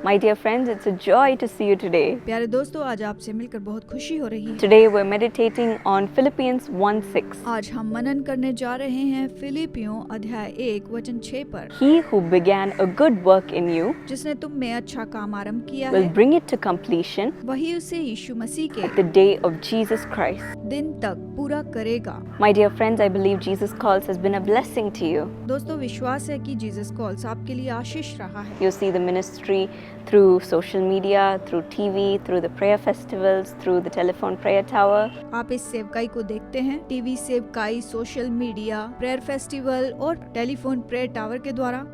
My dear friends, it's a joy to see you today. प्यारे दोस्तों, आज आपसे मिलकर बहुत खुशी हो रही है। Today we're meditating on Philippians 1:6. आज हम मनन करने जा रहे हैं फिलिपियों अध्याय 1 वचन 6 पर। He who began a good work in you जिसने तुम में अच्छा काम आरंभ किया will है, bring it to completion वही उसे यीशु मसीह के at the day of Jesus Christ. दिन तक पूरा करेगा। My dear friends, I believe Jesus Calls has been a blessing to you. दोस्तों, विश्वास है कि जीसस कॉल्स आपके लिए आशीष रहा है। You see the ministry through social media, through TV, through the prayer festivals, through the telephone prayer tower. आप इस सेवकाई को देखते हैं टीवी सेवकाई, सोशल मीडिया, प्रेयर फेस्टिवल और टेलीफोन प्रेयर टावर के द्वारा,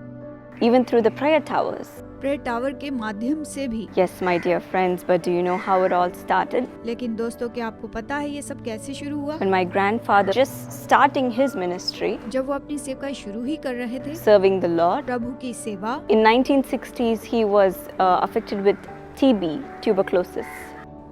Even through the prayer towers. Prayer tower के माध्यम से भी। Yes, my dear friends, but do you know how it all started? लेकिन दोस्तों, क्या आपको पता है ये सब कैसे शुरू हुआ? When my grandfather just starting his ministry, जब वो अपनी सेवकाई शुरू ही कर रहे थे, serving the Lord, प्रभु की सेवा, in 1960s he was affected with TB, tuberculosis.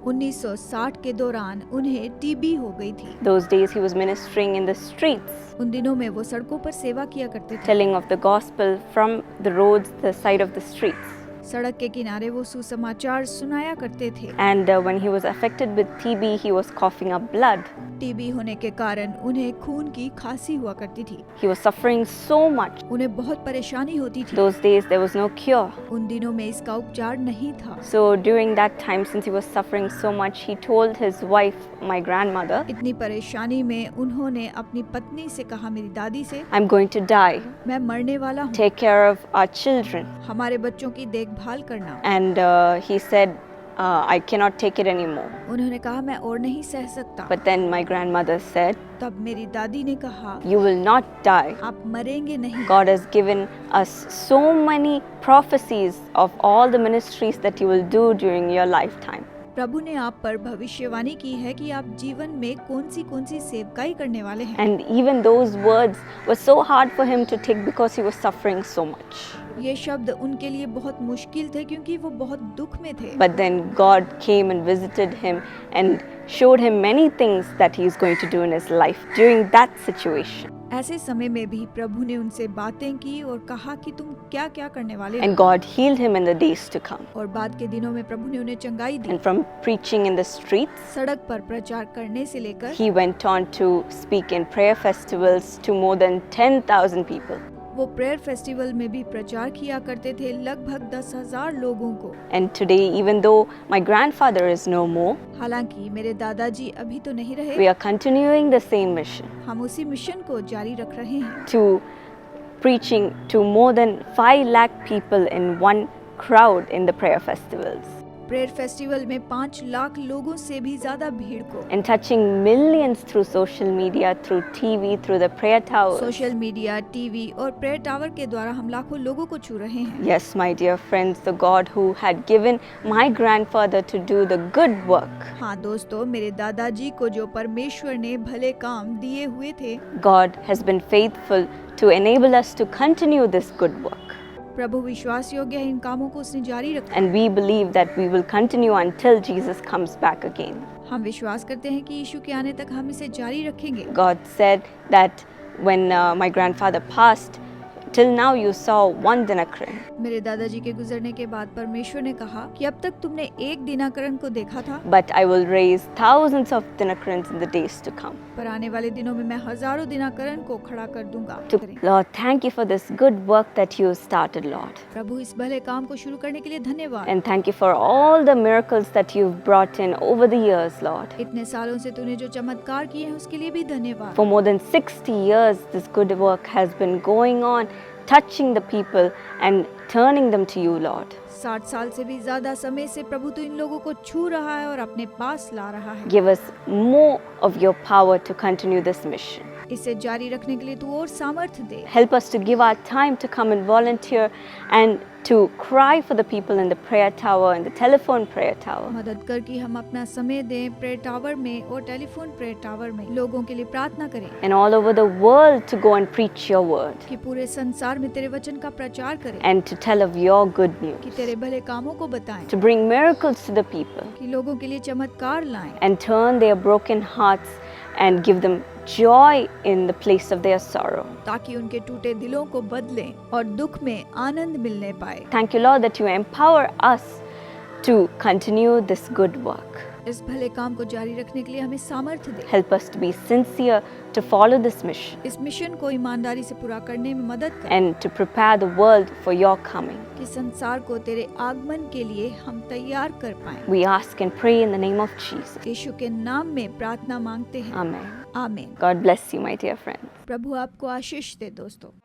1960 के दौरान उन्हें टीबी हो गई थी। Those days he was ministering in the streets, उन दिनों में वो सड़कों पर सेवा किया करते थे। telling of the gospel from the roads, the side of the streets. सड़क के किनारे वो सुसमाचार सुनाया करते थे। And when he was affected with TB, he was coughing up blood. TB होने के कारण उन्हें खून की खांसी हुआ करती थी। He was suffering so much. उन्हें बहुत परेशानी होती थी। Those days there was no cure. उन दिनों में इसका उपचार नहीं था। So during that time, since he was suffering so much, he told his wife, my grandmother, इतनी परेशानी में उन्होंने अपनी पत्नी से कहा, मेरी दादी से, I'm going to die. मैं मरने वाला हूँ, Take care of our children. हमारे बच्चों की देखभाल करना। And he said, I cannot take it anymore. उन्होंने कहा, मैं और नहीं सह सकता। But then my grandmother said, तब मेरी दादी ने कहा, you will not die. आप मरेंगे नहीं। God has given us so many prophecies of all the ministries that you will do during your lifetime. प्रभु ने आप पर भविष्यवाणी की है कि आप जीवन में कौन सी सेवकाई करने वाले हैं। And even those words were so hard for him to take because he was suffering so much. ये शब्द उनके लिए बहुत मुश्किल थे क्योंकि वो बहुत दुख में थे। But then God came and visited him and showed him many things that he is going to do in his life during that situation. ऐसे समय में भी प्रभु ने उनसे बातें की और कहा कि तुम क्या क्या करने वाले हो। And God healed him in the days to come. और बाद के दिनों में प्रभु ने उन्हें चंगाई दी। And from preaching in the streets, सड़क पर प्रचार करने से लेकर he went on to speak in prayer festivals to more than 10,000 people. वो प्रेयर फेस्टिवल में भी प्रचार किया करते थे लगभग 10,000 लोगों को। And today, even though my grandfather is no more, हालांकि मेरे दादाजी अभी तो नहीं we रहे, are continuing the same mission हम उसी मिशन को जारी रख रहे हैं। to preaching to more than 5 lakh people in one crowd in the prayer festivals prayer festival में 5 लाख लोगों से भी ज्यादा भीड़ को and touching millions through social media, through TV, through the prayer towers. Social media, TV और prayer tower के द्वारा हम लाखों लोगों को छू रहे हैं। Yes, my dear friends, the God who had given my grandfather to do the good work, हाँ दोस्तों, मेरे दादाजी को जो परमेश्वर ने भले काम दिए हुए थे, God has been faithful to enable us to continue this good work. प्रभु विश्वास योग्य है, इन कामों को उसने जारी रखा। And we believe that we will continue until Jesus comes back again. हम विश्वास करते हैं कि यीशु के आने तक हम इसे जारी रखेंगे। God said that when my grandfather passed, till now you saw one dinakaran. मेरे दादाजी के गुजरने के बाद परमेश्वर ने कहा कि अब तक तुमने एक दिनाकरण को देखा था, But I will raise thousands of dinakarans in the days to come. पर आने वाले दिनों में मैं हजारों दिनाकरण को खड़ा कर दूंगा। Lord, thank you for this good work that you started, Lord. प्रभु, इस भले काम को शुरू करने के लिए धन्यवाद। And thank you for all the miracles that you've brought in over the years, Lord. इतने सालों से तूने जो चमत्कार किए हैं उसके लिए भी धन्यवाद। For more than 60 years, this good work has been going on, touching the people and turning them to you, Lord. 60 साल से भी ज्यादा समय से प्रभु तू इन लोगों को छू रहा है और अपने पास ला रहा है। Give us more of your power to continue this mission. इसे जारी रखने के लिए तू और सामर्थ्य दे। Help us to give our time to come and volunteer and to cry for the people in the prayer tower and the telephone prayer tower. मदद कर कि हम अपना समय दें प्रेयर टावर में और टेलीफोन प्रेयर टावर में लोगों के लिए प्रार्थना करें। And all over the world to go and preach your word. कि पूरे संसार में तेरे वचन का प्रचार करें। And to tell of your good news. कि तेरे भले कामों को बताएं। To bring miracles to the people. कि लोगों के लिए चमत्कार लाएं। And turn their broken hearts and give them joy in the place of their sorrow. ताकि उनके टूटे दिलों को बदलें और दुख में आनंद मिलने पाए। पाए। Thank you, Lord, that you empower us to continue this good work. इस भले काम को जारी रखने के लिए हमें सामर्थ्य दे। Help us to be sincere to follow this mission इस मिशन को ईमानदारी से पूरा करने में मदद कर, and to prepare the world for your coming. कि संसार को तेरे आगमन के लिए हम तैयार कर पाएं। We ask and pray in the name of Jesus. यीशु के नाम में प्रार्थना मांगते हैं। Amen. आमीन। God bless you, my dear friends. प्रभु आपको आशीष दे दोस्तों।